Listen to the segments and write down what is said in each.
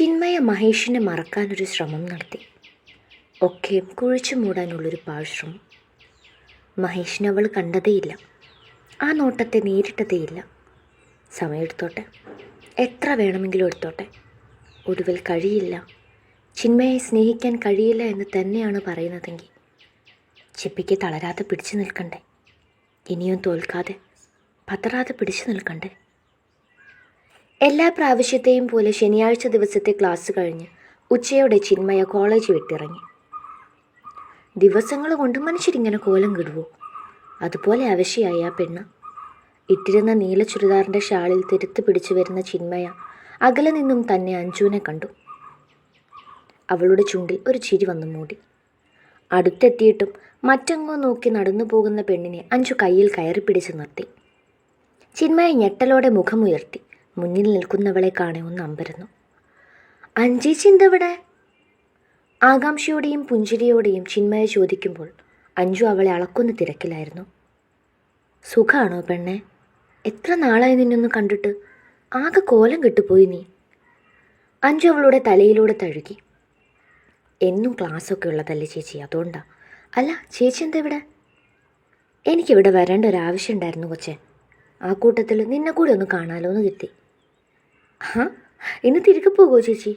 ചിന്മയ മഹേഷിനെ മറക്കാനൊരു ശ്രമം നടത്തി. ഒക്കെയും കുഴിച്ചു മൂടാനുള്ളൊരു പാഴ്ശ്രമം. മഹേഷിനെ അവൾ കണ്ടതേയില്ല, ആ നോട്ടത്തെ നേരിട്ടതേയില്ല. സമയമെടുത്തോട്ടെ, എത്ര വേണമെങ്കിലും എടുത്തോട്ടെ. ഒടുവിൽ കഴിയില്ല, ചിന്മയെ സ്നേഹിക്കാൻ കഴിയില്ല എന്ന് തന്നെയാണ് പറയുന്നതെങ്കിൽ ചിപ്പിക്ക് തളരാതെ പിടിച്ചു നിൽക്കണ്ടേ? ഇനിയും തോൽക്കാതെ പതറാതെ പിടിച്ചു നിൽക്കണ്ടേ? എല്ലാ പ്രാവശ്യത്തെയും പോലെ ശനിയാഴ്ച ദിവസത്തെ ക്ലാസ് കഴിഞ്ഞ് ഉച്ചയോടെ ചിന്മയ കോളേജ് വിട്ടിറങ്ങി. ദിവസങ്ങൾ കൊണ്ട് മനുഷ്യരിങ്ങനെ കോലം കിടുവോ? അതുപോലെ അവശയായി ആ പെണ്ണ്. ഇട്ടിരുന്ന നീല ചുരിദാറിൻ്റെ ഷാളിൽ തിരുത്ത് പിടിച്ചു വരുന്ന ചിന്മയ അകലെ നിന്നും തന്നെ അഞ്ജുവിനെ കണ്ടു. അവളുടെ ചുണ്ടിൽ ഒരു ചിരി വന്നു മൂടി. അടുത്തെത്തിയിട്ടും മറ്റെങ്ങോ നോക്കി നടന്നു പോകുന്ന പെണ്ണിനെ അഞ്ജു കയ്യിൽ കയറി പിടിച്ചു നിർത്തി. ചിന്മയ ഞെട്ടലോടെ മുഖമുയർത്തി മുന്നിൽ നിൽക്കുന്നവളെ കാണെ ഒന്ന് അമ്പരന്നു. അഞ്ജേച്ചി എന്തവിടെ? ആകാംക്ഷയോടെയും പുഞ്ചിരിയോടെയും ചിന്മയ ചോദിക്കുമ്പോൾ അഞ്ജു അവളെ അളക്കുന്ന തിരക്കിലായിരുന്നു. സുഖാണോ പെണ്ണെ? എത്ര നാളായി നിന്നൊന്ന് കണ്ടിട്ട്, ആകെ കോലം കെട്ടുപോയി നീ. അഞ്ജു അവളുടെ തലയിലൂടെ തഴുകി. എന്നും ക്ലാസ്സൊക്കെ ഉള്ളതല്ലേ ചേച്ചി, അതുകൊണ്ടാ. അല്ല ചേച്ചി എന്താ ഇവിടെ? എനിക്കിവിടെ വരേണ്ട ഒരാവശ്യം ഉണ്ടായിരുന്നു കൊച്ചേ. ആ കൂട്ടത്തിൽ നിന്നെ കൂടി ഒന്ന് കാണാലോ എന്ന് കിട്ടി. ഇന്ന് തിരികെ പോകുമോ ചേച്ചി?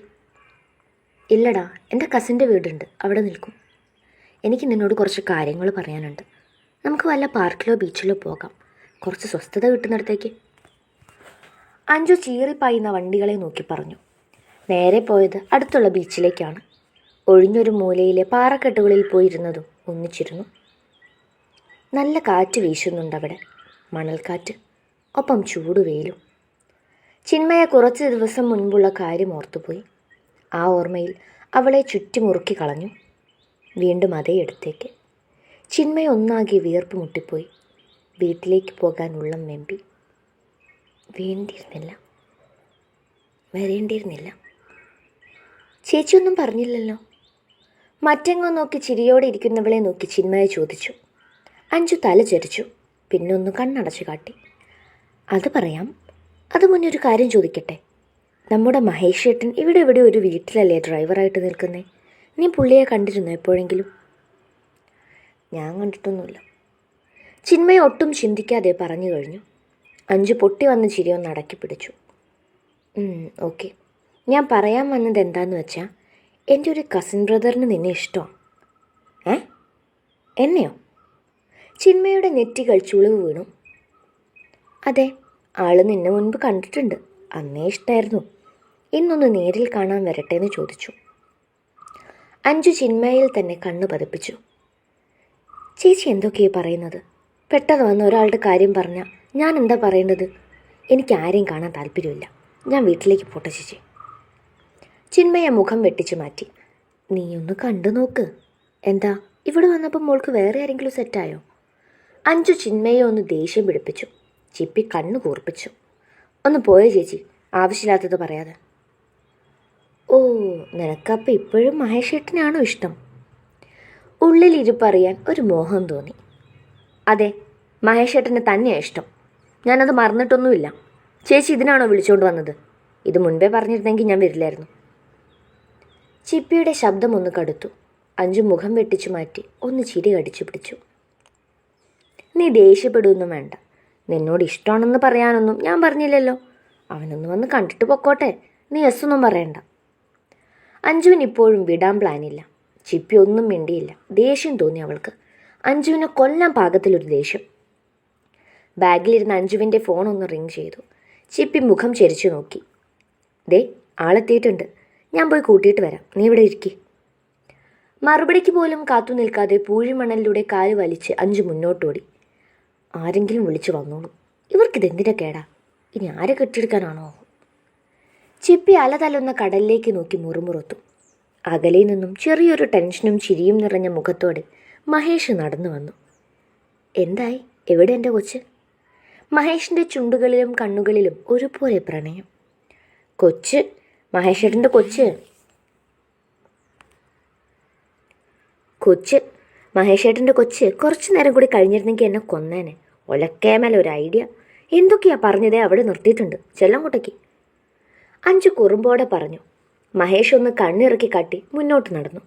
ഇല്ലടാ, എൻ്റെ കസിൻ്റെ വീടുണ്ട്, അവിടെ നിൽക്കും. എനിക്ക് നിന്നോട് കുറച്ച് കാര്യങ്ങൾ പറയാനുണ്ട്. നമുക്ക് വല്ല പാർക്കിലോ ബീച്ചിലോ പോകാം, കുറച്ച് സ്വസ്ഥത കിട്ടുന്നിടത്തേക്ക്. അഞ്ജു ചീറിപ്പായുന്ന വണ്ടികളെ നോക്കി പറഞ്ഞു. നേരെ പോയത് അടുത്തുള്ള ബീച്ചിലേക്കാണ്. ഒഴിഞ്ഞൊരു മൂലയിലെ പാറക്കെട്ടുകളിൽ പോയിരുന്നതും ഒന്നിച്ചിരുന്നു. നല്ല കാറ്റ് വീശുന്നുണ്ടവിടെ, മണൽക്കാറ്റ്, ഒപ്പം ചൂടുവെയിലും. ചിന്മയ കുറച്ച് ദിവസം മുൻപുള്ള കാര്യം ഓർത്തുപോയി. ആ ഓർമ്മയിൽ അവളെ ചുറ്റിമുറുക്കി കളഞ്ഞു. വീണ്ടും അതേ ഇടത്തേക്ക്. ചിന്മയ ഒന്നാകെ വിയർപ്പ് മുട്ടിപ്പോയി. വീട്ടിലേക്ക് പോകാൻ ഉള്ളം വെമ്പി. വേണ്ടിയിരുന്നില്ല, വരേണ്ടിയിരുന്നില്ല. ചേച്ചിയൊന്നും പറഞ്ഞില്ലല്ലോ? മറ്റെങ്ങോ നോക്കി ചിരിയോടെ ഇരിക്കുന്നവളെ നോക്കി ചിന്മയ ചോദിച്ചു. അഞ്ജു തല ചരിച്ചു, പിന്നൊന്ന് കണ്ണടച്ചു കാട്ടി. അത് പറയാം. അത് മുന്നേ ഒരു കാര്യം ചോദിക്കട്ടെ? നമ്മുടെ മഹേഷ് ഏട്ടൻ ഇവിടെ ഇവിടെ ഒരു വീട്ടിലല്ലേ ഡ്രൈവറായിട്ട് നിൽക്കുന്നേ? നീ പുള്ളിയെ കണ്ടിരുന്നോ എപ്പോഴെങ്കിലും? ഞാൻ കണ്ടിട്ടൊന്നുമില്ല. ചിന്മയ ഒട്ടും ചിന്തിക്കാതെ പറഞ്ഞു കഴിഞ്ഞു. അഞ്ജു പൊട്ടി വന്ന ചിരിയൊന്ന് അടക്കി പിടിച്ചു. ഓക്കെ, ഞാൻ പറയാൻ വന്നത് എന്താന്ന് വെച്ചാൽ, എൻ്റെ ഒരു കസിൻ ബ്രദറിന് നിന്നെ ഇഷ്ടമാണ്. എന്നെയോ? ചിന്മയുടെ നെറ്റികൾ ചുളിവ് വീണു. അതെ, ആള് നിന്നെ മുൻപ് കണ്ടിട്ടുണ്ട്, അന്നേ ഇഷ്ടമായിരുന്നു. ഇന്നൊന്ന് നേരിൽ കാണാൻ വരട്ടെ എന്ന് ചോദിച്ചു. അഞ്ജു ചിന്മയിൽ തന്നെ കണ്ണു പതിപ്പിച്ചു. ചേച്ചി എന്തൊക്കെയാണ് പറയുന്നത്? പെട്ടെന്ന് വന്ന ഒരാളുടെ കാര്യം പറഞ്ഞാൽ ഞാൻ എന്താ പറയേണ്ടത്? എനിക്ക് ആരെയും കാണാൻ താല്പര്യമില്ല, ഞാൻ വീട്ടിലേക്ക് പോട്ടെ ചേച്ചി. ചിന്മയ മുഖം വെട്ടിച്ചു മാറ്റി. നീ ഒന്ന് കണ്ടു നോക്ക്. എന്താ, ഇവിടെ വന്നപ്പോൾ മോൾക്ക് വേറെ ആരെങ്കിലും സെറ്റായോ? അഞ്ജു ചിന്മയെ ഒന്ന് ദേഷ്യം പിടിപ്പിച്ചു. ചിപ്പി കണ്ണു കൂർപ്പിച്ചു. ഒന്ന് പോയേ ചേച്ചി, ആവശ്യമില്ലാത്തത് പറയാതെ. ഓ, നിനക്കപ്പം ഇപ്പോഴും മഹേഷ് ഏട്ടനാണോ ഇഷ്ടം? ഉള്ളിലിരിപ്പറിയാൻ ഒരു മോഹം തോന്നി. അതെ, മഹേഷ് ഏട്ടന് തന്നെയാണ് ഇഷ്ടം. ഞാനത് മറന്നിട്ടൊന്നുമില്ല. ചേച്ചി ഇതിനാണോ വിളിച്ചുകൊണ്ട് വന്നത്? ഇത് മുൻപേ പറഞ്ഞിരുന്നെങ്കിൽ ഞാൻ വരില്ലായിരുന്നു. ചിപ്പിയുടെ ശബ്ദം ഒന്ന് കടുത്തു. അഞ്ജു മുഖം വെട്ടിച്ചു മാറ്റി ഒന്ന് ചിരി കടിച്ചു പിടിച്ചു. നീ ദേഷ്യപ്പെടുകയൊന്നും വേണ്ട. നിന്നോട് ഇഷ്ടമാണെന്ന് പറയാനൊന്നും ഞാൻ പറഞ്ഞില്ലല്ലോ. അവനൊന്ന് വന്ന് കണ്ടിട്ട് പൊക്കോട്ടെ, നീ എസ്സൊന്നും പറയണ്ട. അഞ്ജുവിന് ഇപ്പോഴും വിടാൻ പ്ലാനില്ല. ചിപ്പി ഒന്നും മിണ്ടിയില്ല. ദേഷ്യം തോന്നി അവൾക്ക്. അഞ്ജുവിനെ കൊല്ലാൻ പാകത്തിലൊരു ദേഷ്യം. ബാഗിലിരുന്ന അഞ്ജുവിൻ്റെ ഫോൺ ഒന്ന് റിങ് ചെയ്തു. ചിപ്പി മുഖം ചെരിച്ചു നോക്കി. ദേ, ആളെത്തിയിട്ടുണ്ട്, ഞാൻ പോയി കൂട്ടിയിട്ട് വരാം, നീ ഇവിടെ ഇരിക്കി. മറുപടിക്ക് പോലും കാത്തു നിൽക്കാതെ പൂഴിമണലിലൂടെ കാല് വലിച്ച് അഞ്ജു മുന്നോട്ടോടി. ആരെങ്കിലും വിളിച്ചു വന്നോളൂ, ഇവർക്കിതെന്തിൻ്റെ കേടാ? ഇനി ആരെ കെട്ടിയെടുക്കാനാണോ? ചിപ്പി അലതല്ലുന്ന കടലിലേക്ക് നോക്കി മുറുമുറുത്തു. അകലെ നിന്നും ചെറിയൊരു ടെൻഷനും ചിരിയും നിറഞ്ഞ മുഖത്തോടെ മഹേഷ് നടന്നു വന്നു. എന്തായി, എവിടെ എൻ്റെ കൊച്ച്? മഹേഷിൻ്റെ ചുണ്ടുകളിലും കണ്ണുകളിലും ഒരുപോലെ പ്രണയം. കൊച്ച്, മഹേഷേട്ടൻ്റെ കൊച്ച്. മഹേഷേട്ടൻ്റെ കൊച്ച് കുറച്ചു നേരം കൂടി കഴിഞ്ഞിരുന്നെങ്കിൽ എന്നെ കൊന്നേനെ. ഒലക്കേമല ഒരു ഐഡിയ. എന്തൊക്കെയാ പറഞ്ഞതേ അവിടെ നിർത്തിയിട്ടുണ്ട്, ചെല്ലംകുട്ടയ്ക്ക്. അഞ്ജു കുറുമ്പോടെ പറഞ്ഞു. മഹേഷ് ഒന്ന് കണ്ണിറക്കി കാട്ടി മുന്നോട്ട് നടന്നു.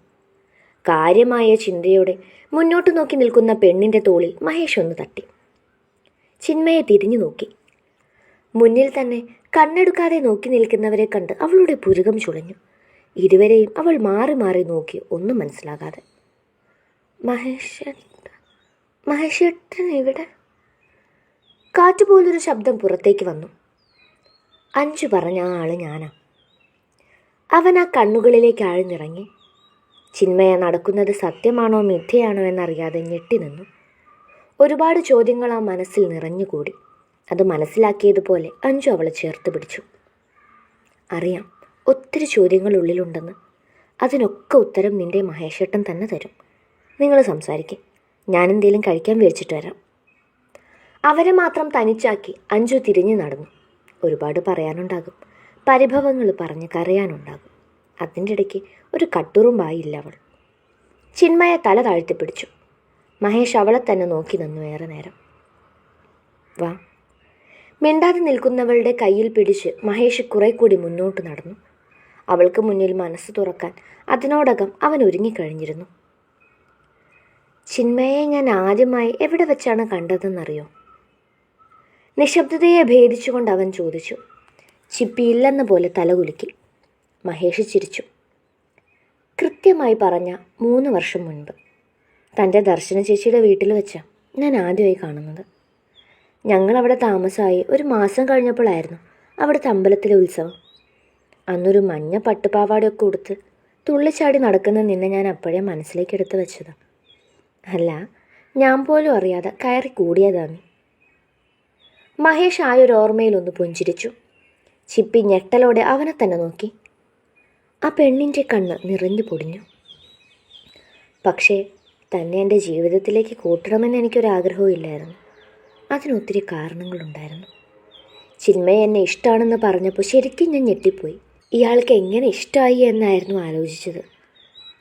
കാര്യമായ ചിന്തയോടെ മുന്നോട്ട് നോക്കി നിൽക്കുന്ന പെണ്ണിൻ്റെ തോളിൽ മഹേഷ് ഒന്ന് തട്ടി. ചിന്മയെ തിരിഞ്ഞു നോക്കി. മുന്നിൽ തന്നെ കണ്ണെടുക്കാതെ നോക്കി നിൽക്കുന്നവരെ കണ്ട് അവളുടെ പുരുകം ചുളഞ്ഞു. ഇരുവരെയും അവൾ മാറി മാറി നോക്കി, ഒന്നും മനസ്സിലാകാതെ. മഹേഷേട്ടൻ ഇവിടെ? കാറ്റുപോലൊരു ശബ്ദം പുറത്തേക്ക് വന്നു. അഞ്ചു പറഞ്ഞ ആ ആള് ഞാനാ. അവൻ ആ കണ്ണുകളിലേക്ക് ആഴ്ന്നിറങ്ങി. ചിന്മയ നടക്കുന്നത് സത്യമാണോ മിഥ്യയാണോ എന്നറിയാതെ ഞെട്ടി നിന്നു. ഒരുപാട് ചോദ്യങ്ങൾ ആ മനസ്സിൽ നിറഞ്ഞുകൂടി. അത് മനസ്സിലാക്കിയതുപോലെ അഞ്ചു അവളെ ചേർത്ത് പിടിച്ചു. അറിയാം, ഒത്തിരി ചോദ്യങ്ങൾ ഉള്ളിലുണ്ടെന്ന്. അതിനൊക്കെ ഉത്തരം നിന്റെ മഹേഷേട്ടൻ തന്നെ തരും. നിങ്ങൾ സംസാരിക്കും, ഞാനെന്തേലും കഴിക്കാൻ മേടിച്ചിട്ട് വരാം. അവരെ മാത്രം തനിച്ചാക്കി അഞ്ചു തിരിഞ്ഞു നടന്നു. ഒരുപാട് പറയാനുണ്ടാകും, പരിഭവങ്ങൾ പറഞ്ഞ് കരയാനുണ്ടാകും. അതിൻ്റെ ഇടയ്ക്ക് ഒരു കട്ടുറുമ്പായില്ല അവൾ. ചിന്മയ തല താഴ്ത്തിപ്പിടിച്ചു. മഹേഷ് അവളെ തന്നെ നോക്കി നിന്നു ഏറെ നേരം. വാ. മിണ്ടാതെ നിൽക്കുന്നവളുടെ കയ്യിൽ പിടിച്ച് മഹേഷ് കുറെ കൂടി മുന്നോട്ട് നടന്നു. അവൾക്ക് മുന്നിൽ മനസ്സ് തുറക്കാൻ അതിനോടകം അവൻ ഒരുങ്ങിക്കഴിഞ്ഞിരുന്നു. ചിന്മയെ ഞാൻ ആദ്യമായി എവിടെ വെച്ചാണ് കണ്ടതെന്നറിയോ? നിശബ്ദതയെ ഭേദിച്ചുകൊണ്ട് അവൻ ചോദിച്ചു. ചിപ്പിയില്ലെന്ന പോലെ തലകുലുക്കി. മഹേഷ് ചിരിച്ചു. കൃത്യമായി പറഞ്ഞ 3 വർഷം മുൻപ് തൻ്റെ ദർശന ചേച്ചിയുടെ വീട്ടിൽ വെച്ചാണ് ഞാൻ ആദ്യമായി കാണുന്നത്. ഞങ്ങളവിടെ താമസമായി 1 മാസം കഴിഞ്ഞപ്പോഴായിരുന്നു അവിടുത്തെ അമ്പലത്തിലെ ഉത്സവം. അന്നൊരു മഞ്ഞ പട്ടുപാവാടയൊക്കെ ഉടുത്ത് തുള്ളിച്ചാടി നടക്കുന്ന നിന്നെ ഞാൻ അപ്പോഴേ മനസ്സിലേക്ക് എടുത്ത് വെച്ചതാണ്. അല്ല, ഞാൻ പോലും അറിയാതെ കയറി കൂടിയതാണ്. മഹേഷ് ആയൊരു ഓർമ്മയിലൊന്ന് പുഞ്ചിരിച്ചു. ചിപ്പി ഞെട്ടലോടെ അവനെ തന്നെ നോക്കി. ആ പെണ്ണിൻ്റെ കണ്ണ് നിറഞ്ഞു പൊടിഞ്ഞു. പക്ഷേ തന്നെ എൻ്റെ ജീവിതത്തിലേക്ക് കൂട്ടണമെന്ന് എനിക്കൊരാഗ്രഹവും ഇല്ലായിരുന്നു. അതിനൊത്തിരി കാരണങ്ങളുണ്ടായിരുന്നു. ചിന്മയെ എന്നെ ഇഷ്ടമാണെന്ന് പറഞ്ഞപ്പോൾ ശരിക്കും ഞാൻ ഞെട്ടിപ്പോയി. ഇയാൾക്ക് എങ്ങനെ ഇഷ്ടമായി എന്നായിരുന്നു ആലോചിച്ചത്.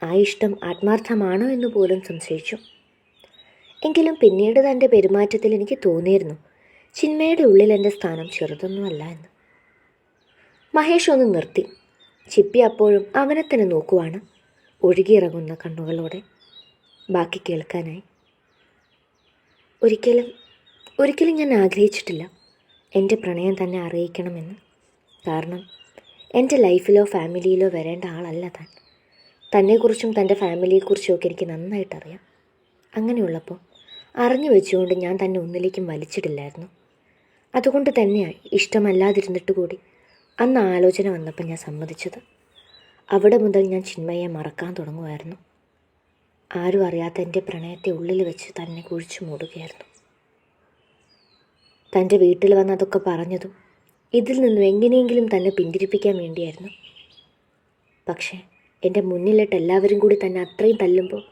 ആ ഇഷ്ടം ആത്മാർത്ഥമാണോ എന്ന് പോലും സംശയിച്ചു. എങ്കിലും പിന്നീട് തൻ്റെ പെരുമാറ്റത്തിൽ എനിക്ക് തോന്നിയിരുന്നു ചിന്മയുടെ ഉള്ളിൽ എൻ്റെ സ്ഥാനം ചെറുതൊന്നുമല്ല എന്ന്. മഹേഷ് ഒന്ന് നിർത്തി. ചിപ്പി അപ്പോഴും അവനെ തന്നെ നോക്കുവാണ്, ഒഴുകിയിറങ്ങുന്ന കണ്ണുകളോടെ. ബാക്കി കേൾക്കാനായി. ഒരിക്കലും ഞാൻ ആഗ്രഹിച്ചിട്ടില്ല എൻ്റെ പ്രണയം തന്നെ അറിയിക്കണമെന്ന്. കാരണം എൻ്റെ ലൈഫിലോ ഫാമിലിയിലോ വരേണ്ട ആളല്ല താൻ. തന്നെക്കുറിച്ചും തൻ്റെ ഫാമിലിയെക്കുറിച്ചും ഒക്കെ എനിക്ക് നന്നായിട്ടറിയാം. അങ്ങനെയുള്ളപ്പോൾ അറിഞ്ഞു വെച്ചുകൊണ്ട് ഞാൻ തന്നെ ഒന്നിലേക്കും വലിച്ചിട്ടില്ലായിരുന്നു. അതുകൊണ്ട് തന്നെയാണ് ഇഷ്ടമല്ലാതിരുന്നിട്ട് കൂടി അന്ന് ആലോചന വന്നപ്പോൾ ഞാൻ സമ്മതിച്ചത്. അവിടെ മുതൽ ഞാൻ ചിന്മയെ മറക്കാൻ തുടങ്ങുമായിരുന്നു. ആരും അറിയാത്ത എൻ്റെ പ്രണയത്തെ ഉള്ളിൽ വെച്ച് തന്നെ കുഴിച്ചു മൂടുകയായിരുന്നു. തൻ്റെ വീട്ടിൽ വന്നതൊക്കെ പറഞ്ഞതും ഇതിൽ നിന്നും എങ്ങനെയെങ്കിലും തന്നെ പിന്തിരിപ്പിക്കാൻ വേണ്ടിയായിരുന്നു. പക്ഷേ എൻ്റെ മുന്നിലിട്ട് എല്ലാവരും കൂടി തന്നെ അത്രയും തല്ലുമ്പോൾ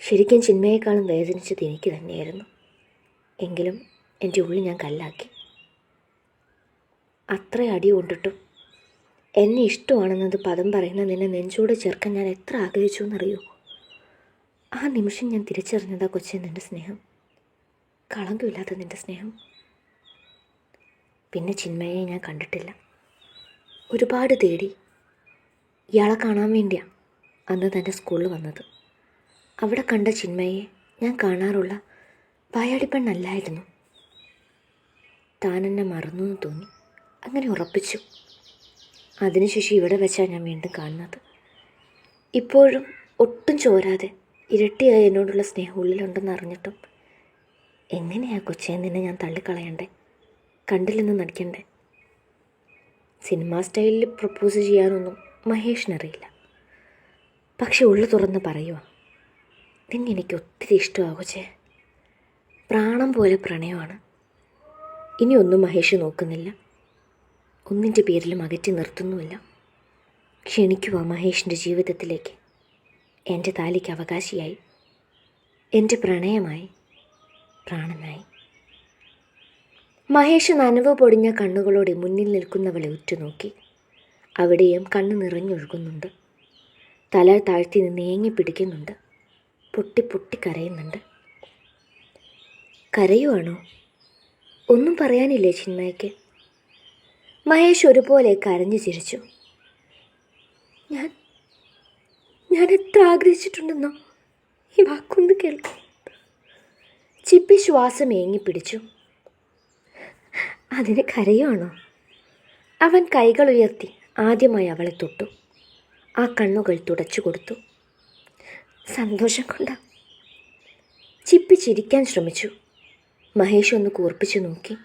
ശരിക്കും ചിന്മയേക്കാളും വേദനിച്ചത് എനിക്ക് തന്നെയായിരുന്നു. എങ്കിലും എൻ്റെ ഉള്ളിൽ ഞാൻ കല്ലാക്കി. അത്ര അടി കൊണ്ടിട്ടും എന്നെ ഇഷ്ടമാണെന്നത് പദം പറയുന്ന നിന്നെ നെഞ്ചോട് ചേർക്കാൻ ഞാൻ എത്ര ആഗ്രഹിച്ചു എന്നറിയോ? ആ നിമിഷം ഞാൻ തിരിച്ചറിഞ്ഞതാ കൊച്ചേ നിൻ്റെ സ്നേഹം, കളങ്കമില്ലാത്ത നിൻ്റെ സ്നേഹം. പിന്നെ ചിന്മയെ ഞാൻ കണ്ടിട്ടില്ല. ഒരുപാട് തേടി. ഇയാളെ കാണാൻ വേണ്ടിയാണ് അന്ന് തൻ്റെ സ്കൂളിൽ വന്നത്. അവിടെ കണ്ട ചിന്മയെ ഞാൻ കാണാറുള്ള വായാടിപ്പെണ്ണല്ലായിരുന്നു. താൻ എന്നെ മറന്നു എന്ന് തോന്നി. അങ്ങനെ ഉറപ്പിച്ചു. അതിനുശേഷം ഇവിടെ വെച്ചാണ് ഞാൻ വീണ്ടും കാണുന്നത്. ഇപ്പോഴും ഒട്ടും ചോരാതെ ഇരട്ടിയായി എന്നോടുള്ള സ്നേഹം ഉള്ളിലുണ്ടെന്ന് അറിഞ്ഞിട്ടും എങ്ങനെയാ കൊച്ചേ നിന്നെ ഞാൻ തള്ളിക്കളയണ്ടേ, കണ്ടില്ലെന്ന് നടിക്കണ്ടേ? സിനിമാ സ്റ്റൈലിൽ പ്രപ്പോസ് ചെയ്യാനൊന്നും മഹേഷിനറിയില്ല. പക്ഷെ ഉള്ളു തുറന്ന് പറയുക, നിന്നെ എനിക്ക് ഒത്തിരി ഇഷ്ടമാകും കൊച്ചേ. പ്രാണം പോലെ പ്രണയമാണ്. ഇനിയൊന്നും മഹേഷ് നോക്കുന്നില്ല, ഒന്നിൻ്റെ പേരിലും അകറ്റി നിർത്തുന്നുമില്ല. ക്ഷണിക്കുക മഹേഷിൻ്റെ ജീവിതത്തിലേക്ക്. എൻ്റെ താലിക്ക് അവകാശിയായി, എൻ്റെ പ്രണയമായി, പ്രാണനായി. മഹേഷ് നനവ് പൊടിഞ്ഞ കണ്ണുകളോടെ മുന്നിൽ നിൽക്കുന്നവളെ ഉറ്റുനോക്കി. അവിടെയും കണ്ണ് നിറഞ്ഞൊഴുകുന്നുണ്ട്. തല താഴ്ത്തി നിന്ന് ഏങ്ങി പിടിക്കുന്നുണ്ട്. പൊട്ടി പൊട്ടി കരയുന്നുണ്ട്. കരയുവാണോ? ഒന്നും പറയാനില്ലേ ചിന്മയ്ക്ക്? മഹേഷ് ഒരുപോലെ കരഞ്ഞു ചിരിച്ചു. ഞാൻ ഞാൻ എത്ര ആഗ്രഹിച്ചിട്ടുണ്ടെന്നോ ഈ വാക്കൊന്ന് കേൾക്കും. ചിപ്പി ശ്വാസം ഏങ്ങിപ്പിടിച്ചു. അതിന് കരയുവാണോ? അവൻ കൈകൾ ഉയർത്തി ആദ്യമായി അവളെ തൊട്ടു. ആ കണ്ണുകൾ തുടച്ചു കൊടുത്തു. സന്തോഷം കൊണ്ടാ. ചിപ്പി ചിരിക്കാൻ ശ്രമിച്ചു. മഹേഷ് ഒന്ന് കൂർപ്പിച്ചു നോക്കി.